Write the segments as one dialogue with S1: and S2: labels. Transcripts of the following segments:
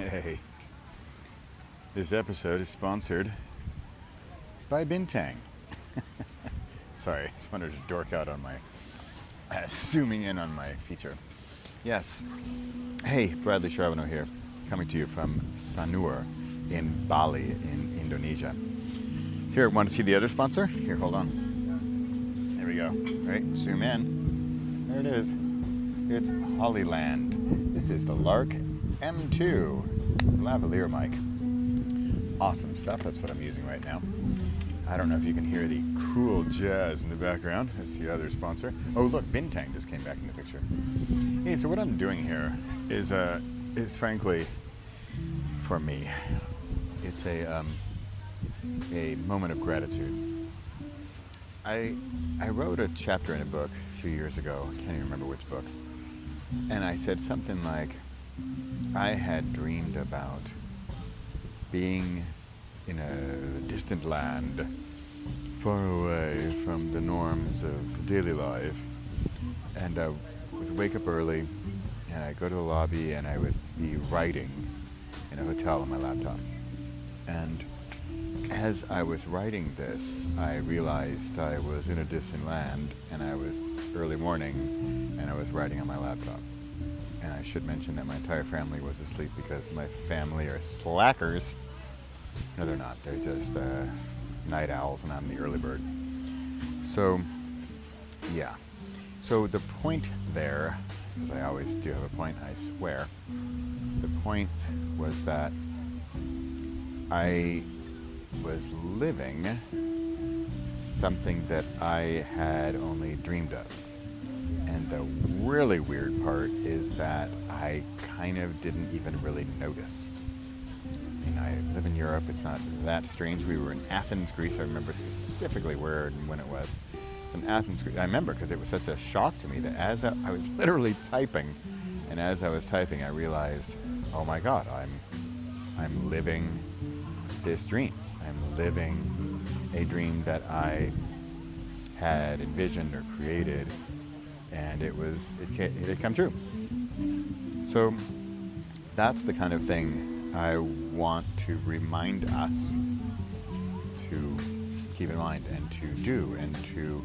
S1: Hey, this episode is sponsored by Bintang. Sorry, I just wanted to dork out on my, zooming in on my feature. Yes. Hey, Bradley Charbonneau here, coming to you from Sanur in Bali in Indonesia. Here, want to see the other sponsor? Here, hold on. There we go. Right, zoom in. There it is. It's Hollyland. This is the Lark M2 lavalier mic. Awesome stuff. That's what I'm using right now. I don't know if you can hear the cool jazz in the background. That's the other sponsor. Oh, look, Bintang just came back in the picture. Hey, so what I'm doing here is frankly, for me, it's a moment of gratitude. I wrote a chapter in a book a few years ago. I can't even remember which book. And I said something like, I had dreamed about being in a distant land, far away from the norms of daily life. And I would wake up early, and I'd go to the lobby, and I would be writing in a hotel on my laptop. And as I was writing this, I realized I was in a distant land, and I was early morning, and I was writing on my laptop. And I should mention that my entire family was asleep because my family are slackers. No, they're not. They're just night owls, and I'm the early bird. So, yeah. So the point there, because I always do have a point, I swear. The point was that I was living something that I had only dreamed of. And the really weird part is that I kind of didn't even really notice. I mean, I live in Europe. It's not that strange. We were in Athens, Greece. I remember specifically where and when it was. It's in Athens, Greece. I remember because it was such a shock to me that as I was literally typing, and as I was typing, I realized, oh my God, I'm living this dream. I'm living a dream that I had envisioned or created, and it had come true. So that's the kind of thing I want to remind us to keep in mind and to do and to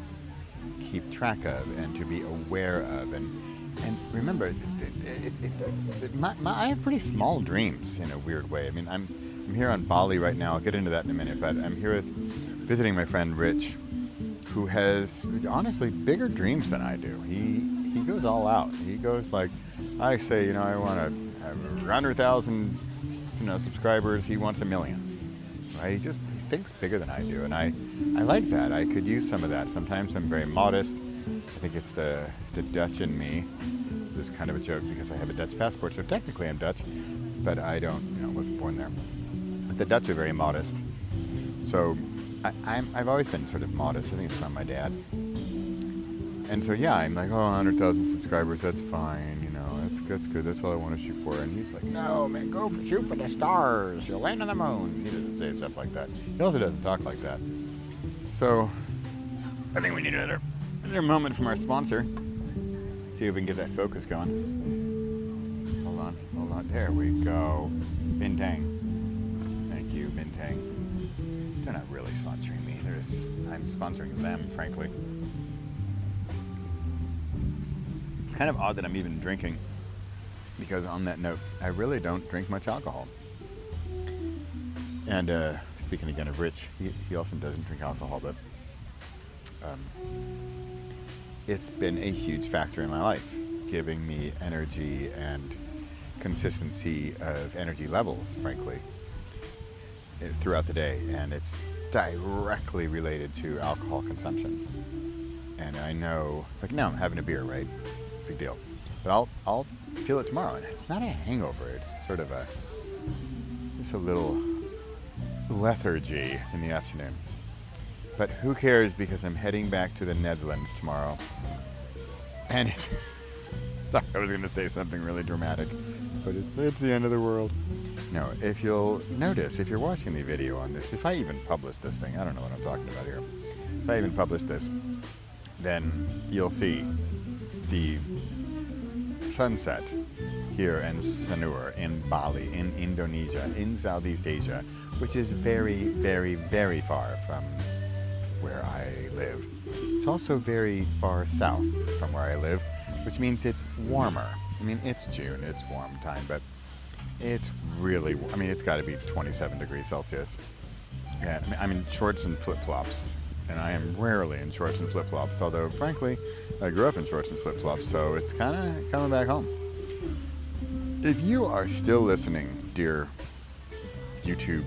S1: keep track of and to be aware of. And remember, I have pretty small dreams in a weird way. I mean, I'm here on Bali right now. I'll get into that in a minute, but I'm here visiting my friend Rich, who has honestly bigger dreams than I do. He goes all out. He goes like, I say, I want to have 100,000, subscribers. He wants 1 million. Right? He thinks bigger than I do, and I like that. I could use some of that. Sometimes I'm very modest. I think it's the Dutch in me. This is kind of a joke because I have a Dutch passport, so technically I'm Dutch, but I wasn't born there. But the Dutch are very modest. So I've always been sort of modest. I think it's from my dad. And so, yeah, I'm like, 100,000 subscribers, that's fine, that's good, that's all I want to shoot for. And he's like, no, man, shoot for the stars, you'll land on the moon. He doesn't say stuff like that. He also doesn't talk like that. So, I think we need another moment from our sponsor. See if we can get that focus going. Hold on, there we go. Bintang. Thank you, Bintang. They're not really sponsoring me. I'm sponsoring them, frankly. It's kind of odd that I'm even drinking, because on that note, I really don't drink much alcohol. And speaking again of Rich, he also doesn't drink alcohol, but it's been a huge factor in my life, giving me energy and consistency of energy levels, frankly, throughout the day. And it's directly related to alcohol consumption. And I know, like now I'm having a beer, right? Big deal. But I'll feel it tomorrow. And it's not a hangover. It's sort of just a little lethargy in the afternoon. But who cares, because I'm heading back to the Netherlands tomorrow. And it's, sorry, I was going to say something really dramatic, but it's the end of the world. No, if you'll notice, if you're watching the video on this, if I even publish this thing, I don't know what I'm talking about here. If I even publish this, then you'll see the sunset here in Sanur, in Bali, in Indonesia, in Southeast Asia, which is very, very, very far from where I live. It's also very far south from where I live, which means it's warmer. I mean, it's June, it's warm time, but it's really, I mean, it's got to be 27 degrees Celsius. And I mean, I'm in shorts and flip-flops, and I am rarely in shorts and flip-flops, although, frankly, I grew up in shorts and flip-flops, so it's kind of coming back home. If you are still listening, dear YouTube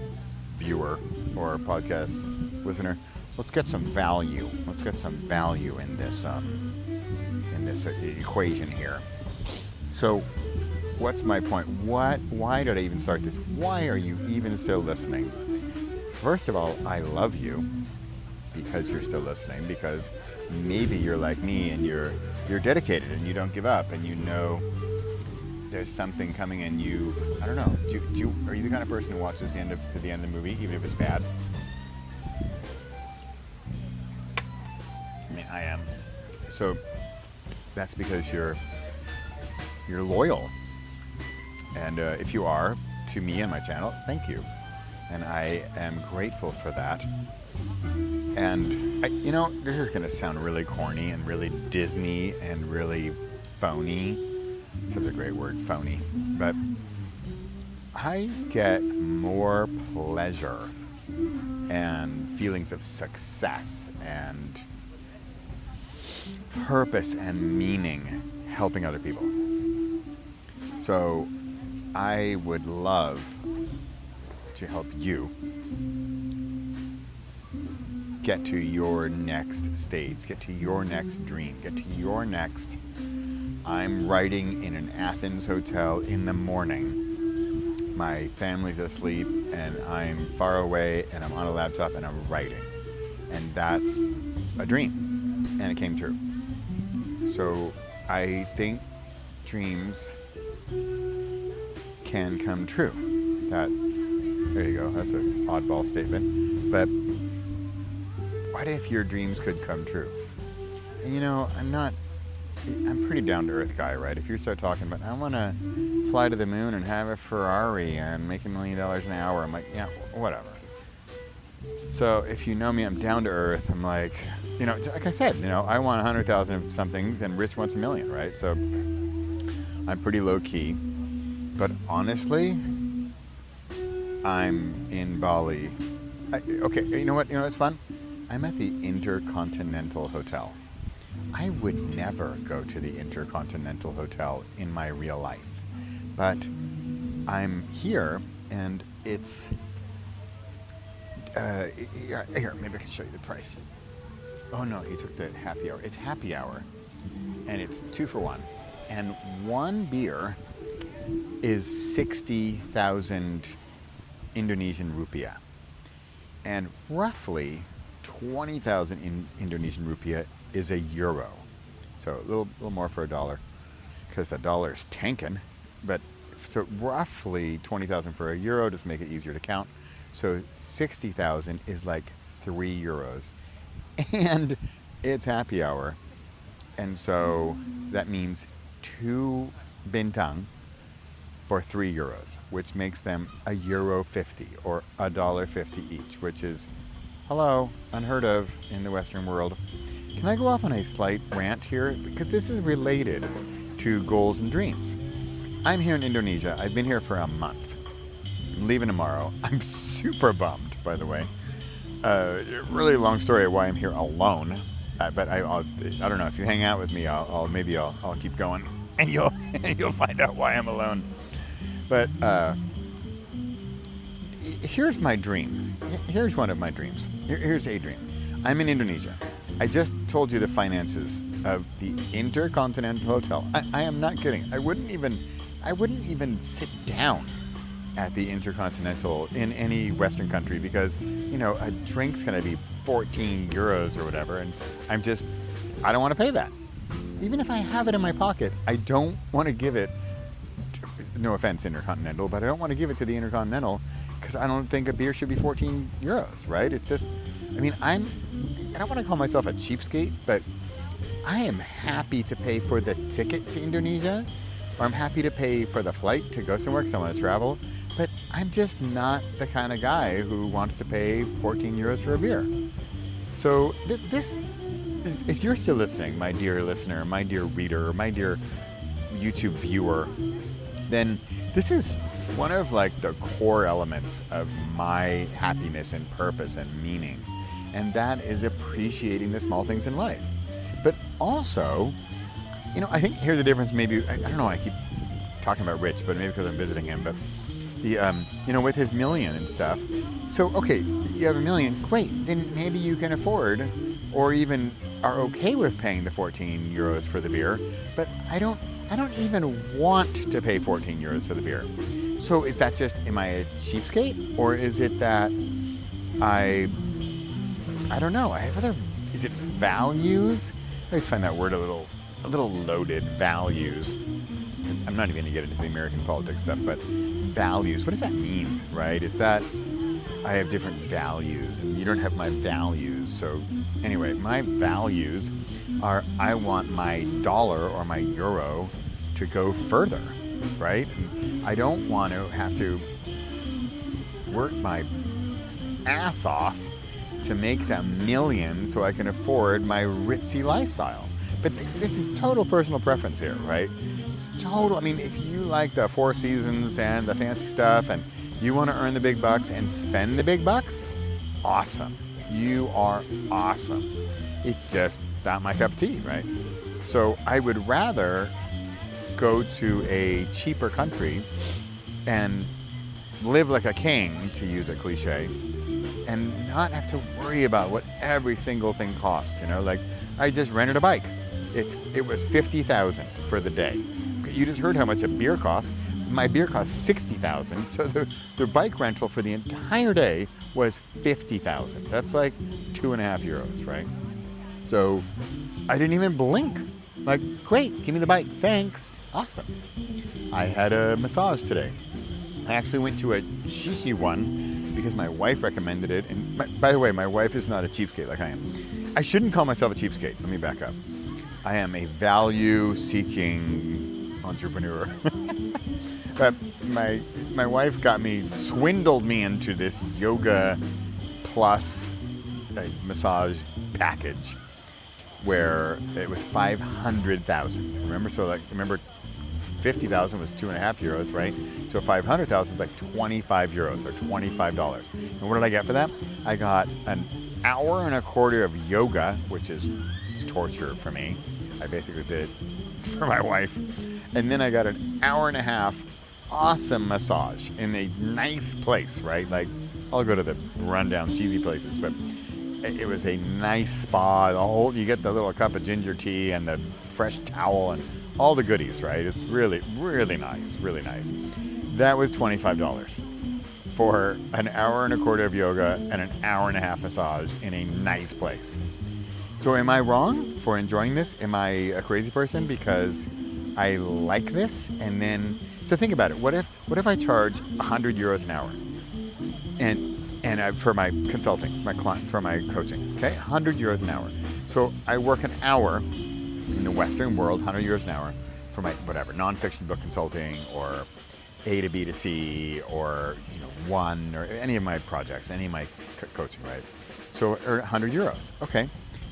S1: viewer or podcast listener, let's get some value. Let's get some value in this equation here. So, what's my point? Why did I even start this? Why are you even still listening? First of all, I love you because you're still listening, because maybe you're like me and you're dedicated and you don't give up, and you know there's something coming, and you, I don't know, are you the kind of person who watches to the end of the movie, even if it's bad? I mean, I am. So that's because you're loyal. And if you are, to me and my channel, thank you. And I am grateful for that. And, this is going to sound really corny and really Disney and really phony. Such a great word, phony. But I get more pleasure and feelings of success and purpose and meaning helping other people. So I would love to help you get to your next stage, get to your next dream, get to your next, I'm writing in an Athens hotel in the morning. My family's asleep and I'm far away and I'm on a laptop and I'm writing. And that's a dream. And it came true. So I think dreams can come true. There you go. That's an oddball statement. But what if your dreams could come true? And I'm pretty down-to-earth guy, right? If you start talking about, I want to fly to the moon and have a Ferrari and make $1 million an hour, I'm like, yeah, whatever. So if you know me, I'm down-to-earth. I'm like, like I said, I want 100,000 of some things and Rich wants $1 million, right? So I'm pretty low-key. But honestly, I'm in Bali. Okay, you know what? It's fun? I'm at the Intercontinental Hotel. I would never go to the Intercontinental Hotel in my real life. But I'm here, and it's... here, maybe I can show you the price. Oh no, you took the happy hour. It's happy hour, and it's 2 for 1. And one beer is 60,000 Indonesian rupiah. And roughly 20,000 Indonesian rupiah is a euro. So a little more for $1, because the dollar's tanking. But so roughly 20,000 for a euro, just make it easier to count. So 60,000 is like 3 euros. And it's happy hour. And so that means 2 bintang for 3 euros, which makes them €1.50 or $1.50 each, which is, hello, unheard of in the Western world. Can I go off on a slight rant here? Because this is related to goals and dreams. I'm here in Indonesia. I've been here for a month. I'm leaving tomorrow. I'm super bummed, by the way. Really long story of why I'm here alone. But I don't know, if you hang out with me, I'll keep going, and you'll find out why I'm alone. But here's my dream. Here's one of my dreams. Here's a dream. I'm in Indonesia. I just told you the finances of the Intercontinental Hotel. I am not kidding. I wouldn't even sit down at the Intercontinental in any Western country, because a drink's gonna be 14 euros or whatever, and I don't want to pay that. Even if I have it in my pocket, I don't want to give it. No offense, Intercontinental, but I don't want to give it to the Intercontinental, because I don't think a beer should be 14 euros, right? It's just, I don't want to call myself a cheapskate, but I am happy to pay for the ticket to Indonesia, or I'm happy to pay for the flight to go somewhere because I want to travel, but I'm just not the kind of guy who wants to pay 14 euros for a beer. So this, if you're still listening, my dear listener, my dear reader, my dear YouTube viewer, then this is one of like the core elements of my happiness and purpose and meaning. And that is appreciating the small things in life. But also, I think here's the difference. Maybe, I don't know, I keep talking about Rich, but maybe because I'm visiting him, but the, with his million and stuff. So, okay, you have $1 million, great. Then maybe you can afford, or even are okay with paying the 14 euros for the beer. But I don't even want to pay 14 euros for the beer. So is that just, am I a cheapskate? Or is it that I don't know, I have other, is it values? I always find that word a little loaded, values. Because I'm not even going to get into the American politics stuff, but values, what does that mean, right? Is that I have different values and you don't have my values? So anyway, my values are I want my dollar or my euro to go further, right? And I don't want to have to work my ass off to make that million so I can afford my ritzy lifestyle. But this is total personal preference here, right? It's total, if you like the Four Seasons and the fancy stuff and you want to earn the big bucks and spend the big bucks, awesome. You are awesome. It's just not my cup of tea, right? So I would rather go to a cheaper country and live like a king, to use a cliche, and not have to worry about what every single thing costs. Like I just rented a bike. It was $50,000 for the day. You just heard how much a beer costs. My beer cost $60,000, so the bike rental for the entire day was $50,000. That's like 2.5 euros, right? So I didn't even blink. Like, great, give me the bike, thanks, awesome. I had a massage today. I actually went to a shishi one because my wife recommended it. And by the way, my wife is not a cheapskate like I am. I shouldn't call myself a cheapskate. Let me back up. I am a value-seeking entrepreneur. But my wife swindled me into this yoga plus massage package where it was 500,000. Remember, remember 50,000 was 2.5 euros, right? So 500,000 is like 25 euros or $25. And what did I get for that? I got an hour and a quarter of yoga, which is torture for me. I basically did it for my wife. And then I got an hour and a half awesome massage in a nice place, right? Like, I'll go to the rundown cheesy places, but it was a nice spa. You get the little cup of ginger tea and the fresh towel and all the goodies, right? It's really, really nice, really nice. That was $25 for an hour and a quarter of yoga and an hour and a half massage in a nice place. So am I wrong for enjoying this? Am I a crazy person because I like this? And then, so think about it. What if I charge 100 euros an hour and for my consulting, my client, for my coaching, okay? 100 euros an hour. So I work an hour in the Western world, 100 euros an hour for my whatever, nonfiction book consulting or A to B to C or one or any of my projects, any of my coaching, right? So 100 euros. Okay.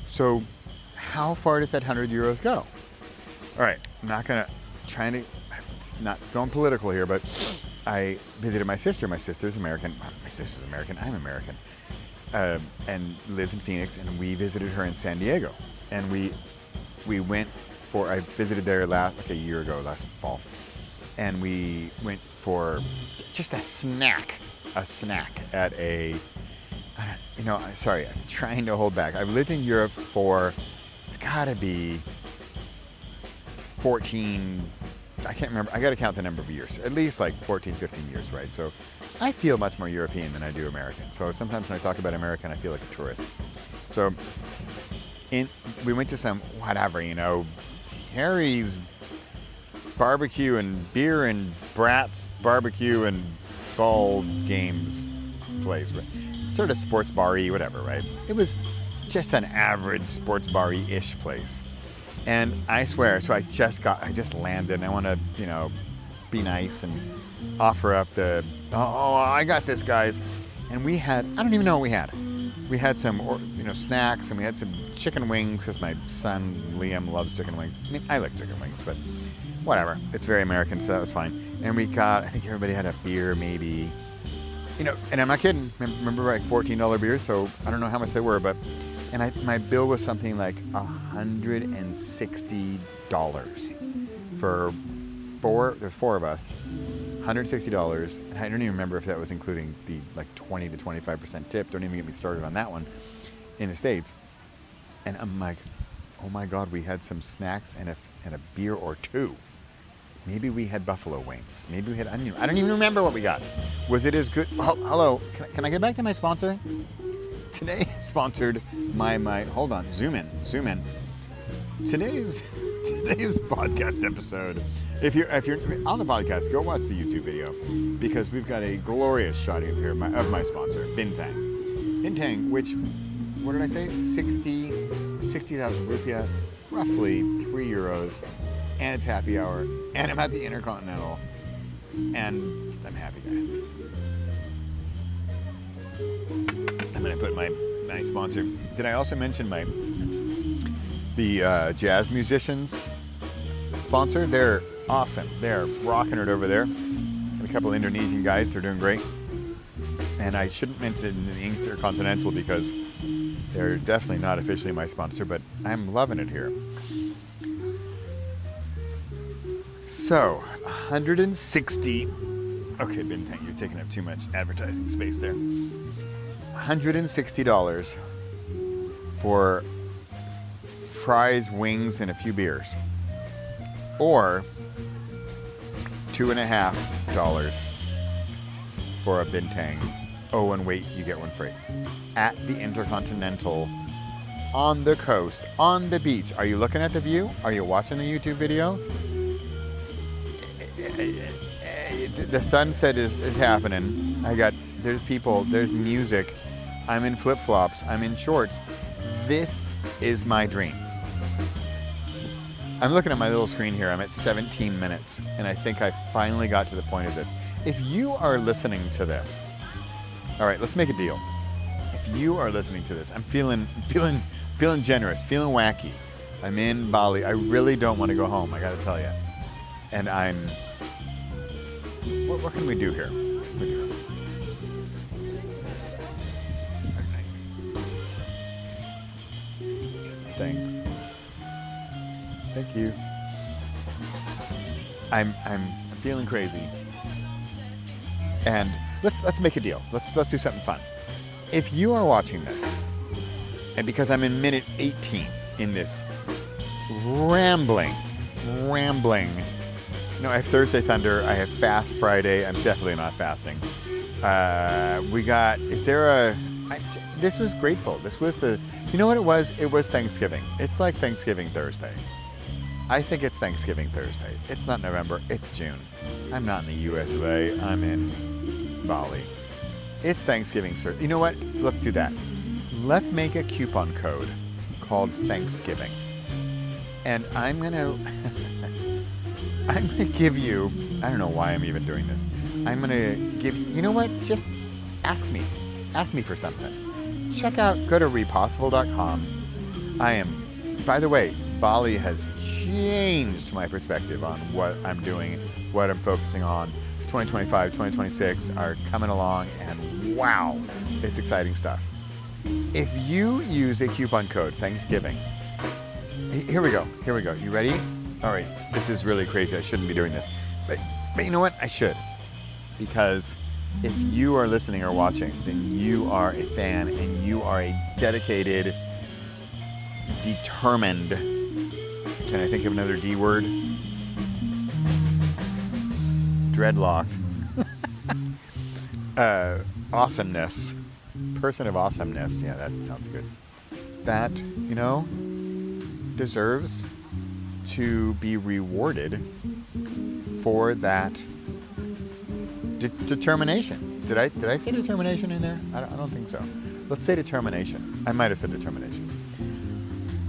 S1: So how far does that 100 euros go? All right. I'm not it's not going political here, but I visited my sister. My sister's American. My sister's American. I'm American. And lives in Phoenix, and we visited her in San Diego. And we went I visited there a year ago, last fall. And we went for just a snack at sorry, I'm trying to hold back. I've lived in Europe for, it's gotta be 14, I can't remember, I gotta count the number of years, at least like 14, 15 years, right? So I feel much more European than I do American. So sometimes when I talk about American, I feel like a tourist. So we went to some, whatever, Harry's barbecue and beer and Bratz barbecue and ball games place, right? Sort of sports bar-y, whatever, right? It was just an average sports bar-y-ish place. And I swear, so I just landed, and I want to, be nice and offer up I got this, guys. And we had, I don't even know what we had. We had some, snacks, and we had some chicken wings, because my son, Liam, loves chicken wings. I mean, I like chicken wings, but whatever. It's very American, so that was fine. And we got, I think everybody had a beer, maybe, and I'm not kidding. Remember, like $14 beers, so I don't know how much they were, but, and my bill was something like $160 for there's four of us, $160, and I don't even remember if that was including the like 20 to 25% tip. Don't even get me started on that one in the States. And I'm like, oh my God, we had some snacks and a beer or two. Maybe we had buffalo wings. Maybe we had onion. I don't even remember what we got. Was it as good? Hello, can I get back to my sponsor? Today sponsored my hold on, zoom in. Today's podcast episode. If you're on the podcast, go watch the YouTube video, because we've got a glorious shot here of my sponsor, Bintang. Bintang, which, what did I say? 60,000 rupiah, roughly €3, and it's happy hour, and I'm at the Intercontinental, and I'm happy guy. I'm gonna put my sponsor. Did I also mention the jazz musicians sponsor? They're awesome. They're rocking it over there. And a couple Indonesian guys, they're doing great. And I shouldn't mention the Intercontinental because they're definitely not officially my sponsor, but I'm loving it here. So, 160. Okay, Bintang, you're taking up too much advertising space there. $160 for fries, wings, and a few beers. Or $2.50 for a Bintang. Oh, and wait, you get one free. At the Intercontinental, on the coast, on the beach. Are you looking at the view? Are you watching the YouTube video? The sunset is happening. There's people, there's music. I'm in flip-flops, I'm in shorts. This is my dream. I'm looking at my little screen here. I'm at 17 minutes, and I think I finally got to the point of this. If you are listening to this, all right, let's make a deal. If you are listening to this, I'm feeling generous, feeling wacky. I'm in Bali. I really don't want to go home, I got to tell you. And what can we do here? Thanks. Thank you. I'm feeling crazy. And let's make a deal. Let's do something fun. If you are watching this, and because I'm in minute 18 in this rambling, I have Thursday Thunder, I have Fast Friday, I'm definitely not fasting. This was grateful. This was you know what it was? It was Thanksgiving. It's like Thanksgiving Thursday. I think it's Thanksgiving Thursday. It's not November, it's June. I'm not in the US of A, I'm in Bali. It's Thanksgiving Thursday. You know what? Let's do that. Let's make a coupon code called Thanksgiving. And I'm gonna give you, I don't know why I'm even doing this. I'm gonna give you know what? Just ask me for something. Go to repossible.com. By the way, Bali has changed my perspective on what I'm doing, what I'm focusing on. 2025, 2026 are coming along, and wow, it's exciting stuff. If you use a coupon code Thanksgiving, here we go. You ready? All right, this is really crazy. I shouldn't be doing this, but you know what? I should, because if you are listening or watching, then you are a fan and you are a dedicated, determined, can I think of another D word? Dreadlocked. Awesomeness. Person of awesomeness. Yeah, that sounds good. That, deserves to be rewarded for that determination. Did I say determination in there? I don't think so. Let's say determination. I might have said determination.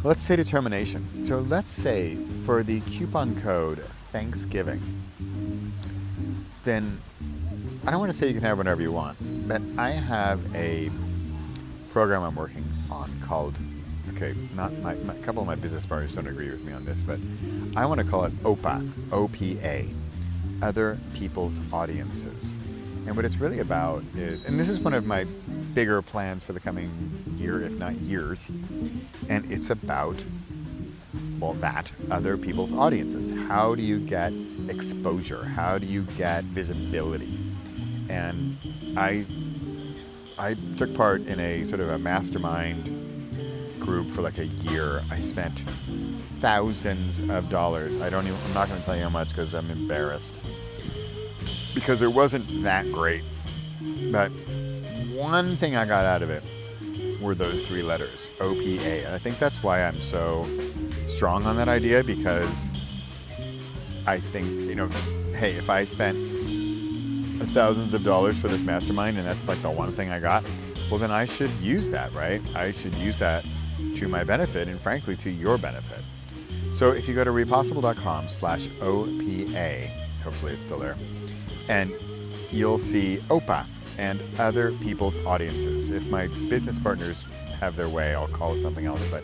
S1: Let's say determination. So let's say for the coupon code Thanksgiving, then I don't want to say you can have whatever you want, but I have a program I'm working on called, okay, not my a couple of my business partners don't agree with me on this, but I want to call it OPA, OPA, Other People's Audiences. And what it's really about is, and this is one of my bigger plans for the coming year, if not years, and it's about, well, that, other people's audiences. How do you get exposure? How do you get visibility? And I took part in a sort of a mastermind group for like a year. I spent thousands of dollars. I'm not going to tell you how much because I'm embarrassed. Because it wasn't that great. But one thing I got out of it were those three letters, OPA. And I think that's why I'm so strong on that idea, because I think, hey, if I spent thousands of dollars for this mastermind and that's like the one thing I got, well, then I should use that, right? I should use that to my benefit and frankly to your benefit. So if you go to repossible.com/OPA, hopefully it's still there, and you'll see OPA and Other People's Audiences. If my business partners have their way, I'll call it something else, but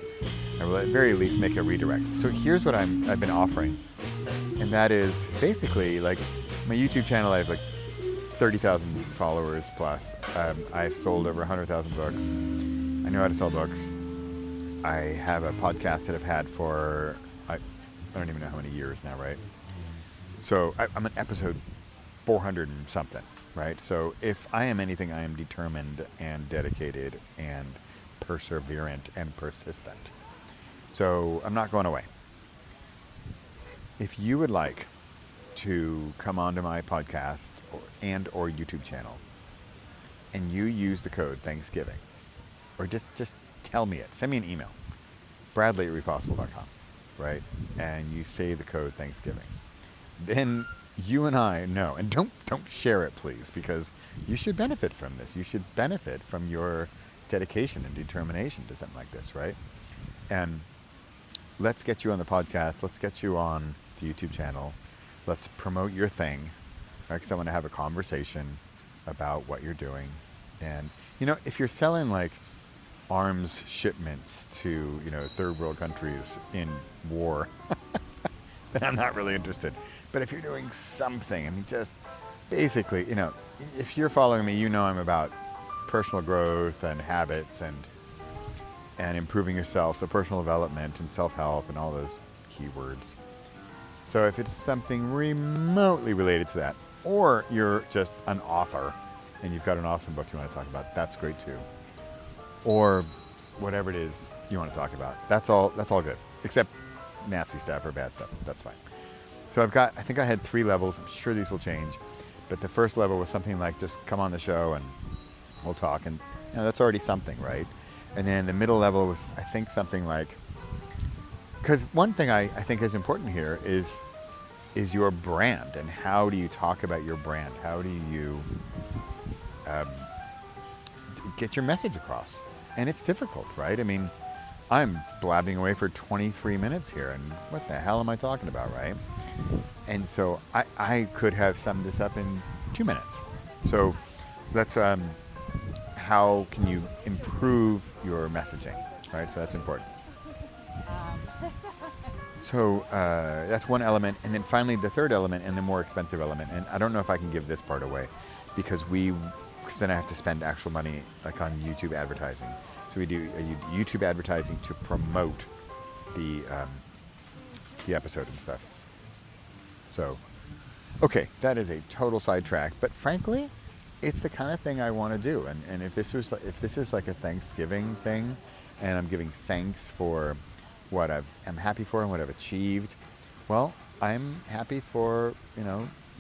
S1: I will at the very least make a redirect. So here's what I've been offering, and that is basically like my YouTube channel. I have like 30,000 followers plus. I've sold over 100,000 books. I know how to sell books. I have a podcast that I've had for, I don't even know how many years now, right? So I'm on episode 400 and something, right? So if I am anything, I am determined and dedicated and perseverant and persistent. So I'm not going away. If you would like to come onto my podcast or YouTube channel and you use the code Thanksgiving, or just tell me it, send me an email, bradley@repossible.com, right? And you say the code Thanksgiving, then you and I know, and don't share it, please, because you should benefit from this. You should benefit from your dedication and determination to something like this, right? And let's get you on the podcast. Let's get you on the YouTube channel. Let's promote your thing, right? Because I want to have a conversation about what you're doing. And, if you're selling like arms shipments to, third world countries in war, then I'm not really interested. But if you're doing something, just basically, if you're following me, I'm about personal growth and habits and improving yourself. So personal development and self-help and all those keywords. So if it's something remotely related to that, or you're just an author and you've got an awesome book you want to talk about, that's great too. Or whatever it is you want to talk about, that's all good. Except nasty stuff or bad stuff, that's fine. So I think I had 3 levels. I'm sure these will change. But the first level was something like just come on the show and we'll talk. And that's already something, right? And then the middle level was, I think, something like, because one thing I think is important here is your brand, and how do you talk about your brand? How do you get your message across? And it's difficult, right? I mean, I'm blabbing away for 23 minutes here, and what the hell am I talking about, right? And so I could have summed this up in 2 minutes. So let's, how can you improve your messaging, right? So that's important. So that's one element. And then finally, the third element and the more expensive element, and I don't know if I can give this part away because then I have to spend actual money like on YouTube advertising. So we do YouTube advertising to promote the episode and stuff. So, okay, that is a total sidetrack, but frankly, it's the kind of thing I want to do. And if this is like a Thanksgiving thing, and I'm giving thanks for what I'm happy for and what I've achieved, well, I'm happy for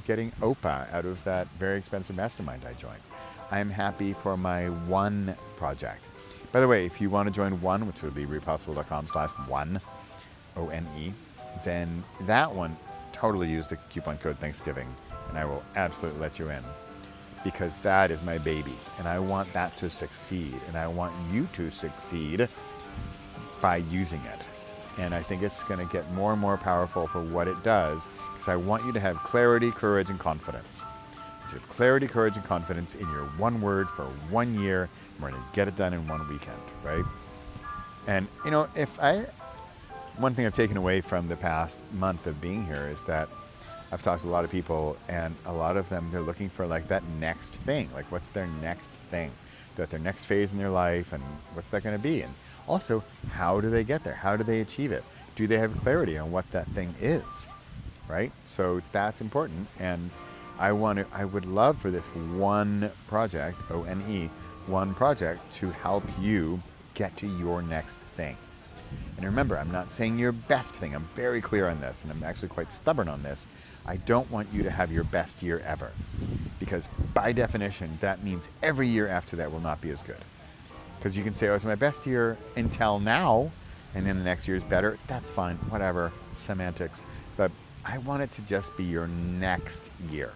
S1: getting OPA out of that very expensive mastermind I joined. I'm happy for my One project. By the way, if you want to join One, which would be repossible.com/one, ONE, then that one, totally use the coupon code Thanksgiving, and I will absolutely let you in, because that is my baby, and I want that to succeed, and I want you to succeed by using it. And I think it's going to get more and more powerful for what it does, because I want you to have clarity, courage, and confidence. To have clarity, courage, and confidence in your one word for 1 year, and we're going to get it done in one weekend, right? And, one thing I've taken away from the past month of being here is that I've talked to a lot of people, and a lot of them, they're looking for like that next thing. Like, what's their next thing? They're at their next phase in their life, and what's that going to be? And also, how do they get there? How do they achieve it? Do they have clarity on what that thing is, right? So that's important. And I would love for this one project, O-N-E, one project, to help you get to your next thing. And remember, I'm not saying your best thing. I'm very clear on this, and I'm actually quite stubborn on this. I don't want you to have your best year ever, because by definition, that means every year after that will not be as good. Because you can say, oh, it's my best year until now, and then the next year is better. That's fine, whatever, semantics. But I want it to just be your next year.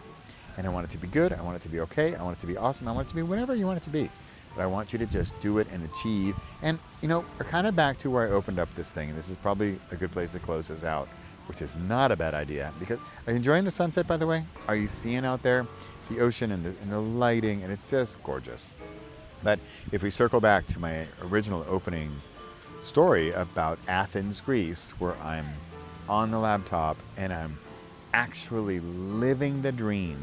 S1: And I want it to be good, I want it to be okay, I want it to be awesome, I want it to be whatever you want it to be. But I want you to just do it and achieve. And, we're kind of back to where I opened up this thing. And this is probably a good place to close this out, which is not a bad idea. Because, are you enjoying the sunset, by the way? Are you seeing out there the ocean and the lighting? And it's just gorgeous. But if we circle back to my original opening story about Athens, Greece, where I'm on the laptop and I'm actually living the dream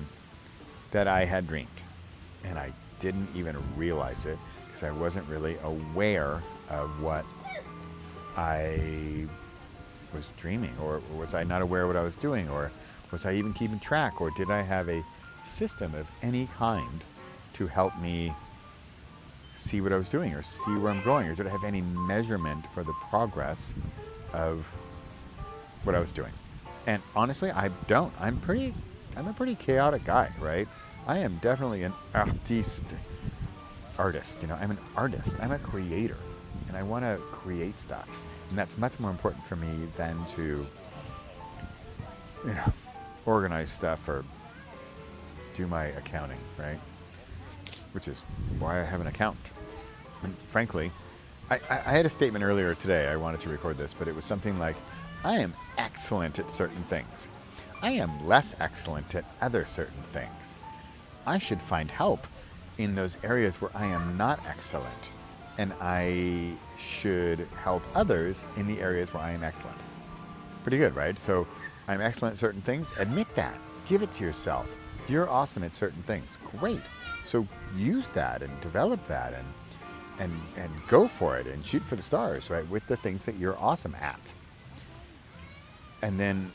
S1: that I had dreamed. And I didn't even realize it because I wasn't really aware of what I was dreaming, or was I not aware of what I was doing, or was I even keeping track, or did I have a system of any kind to help me see what I was doing or see where I'm going, or did I have any measurement for the progress of what I was doing? And honestly, I don't. I'm a pretty chaotic guy, right? I am definitely an artist. I'm an artist. I'm a creator, and I want to create stuff. And that's much more important for me than to, organize stuff or do my accounting, right? Which is why I have an accountant. And frankly, I had a statement earlier today. I wanted to record this, but it was something like, I am excellent at certain things. I am less excellent at other certain things. I should find help in those areas where I am not excellent, and I should help others in the areas where I am excellent. Pretty good, right? So I'm excellent at certain things. Admit that. Give it to yourself. You're awesome at certain things. Great. So use that and develop that and go for it and shoot for the stars, right? With the things that you're awesome at. And then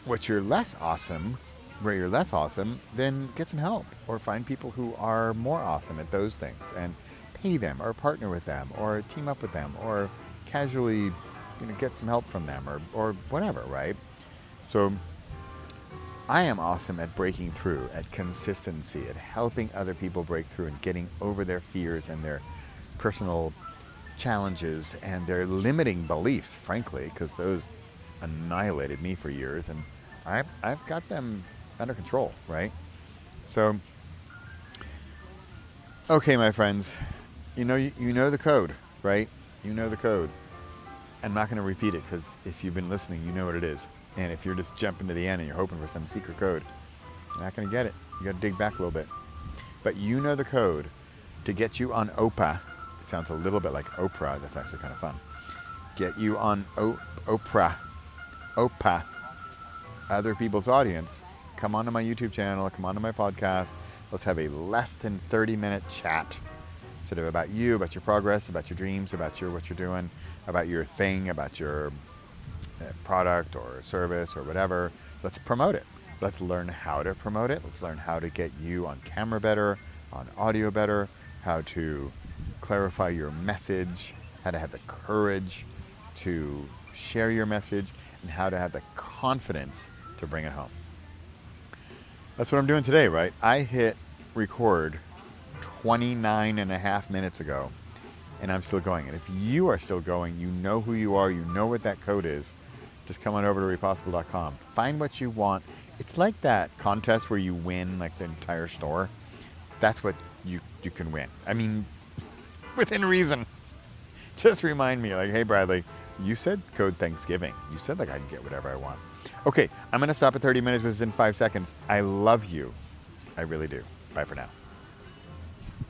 S1: what you're less awesome, where you're less awesome, then get some help, or find people who are more awesome at those things and pay them, or partner with them, or team up with them, or casually get some help from them, or whatever, right? So I am awesome at breaking through, at consistency, at helping other people break through and getting over their fears and their personal challenges and their limiting beliefs, frankly, because those annihilated me for years, and I've got them under control, right? So, okay, my friends, you know the code, right? You know the code. I'm not going to repeat it, because if you've been listening, you know what it is. And if you're just jumping to the end and you're hoping for some secret code, you're not going to get it. You got to dig back a little bit. But you know the code to get you on OPA. It sounds a little bit like Oprah. That's actually kind of fun. Get you on OPA, other people's audience. Come onto my YouTube channel, come onto my podcast. Let's have a less than 30-minute chat, sort of about you, about your progress, about your dreams, about what you're doing, about your thing, about your product or service or whatever. Let's promote it. Let's learn how to promote it. Let's learn how to get you on camera better, on audio better, how to clarify your message, how to have the courage to share your message, and how to have the confidence to bring it home. That's what I'm doing today, right? I hit record 29 and a half minutes ago, and I'm still going. And if you are still going, you know who you are, you know what that code is, just come on over to repossible.com. Find what you want. It's like that contest where you win like the entire store. That's what you can win. I mean, within reason. Just remind me, like, hey, Bradley, You said code Thanksgiving. You said like I can get whatever I want. Okay, I'm going to stop at 30 minutes, which is in 5 seconds. I love you. I really do. Bye for now.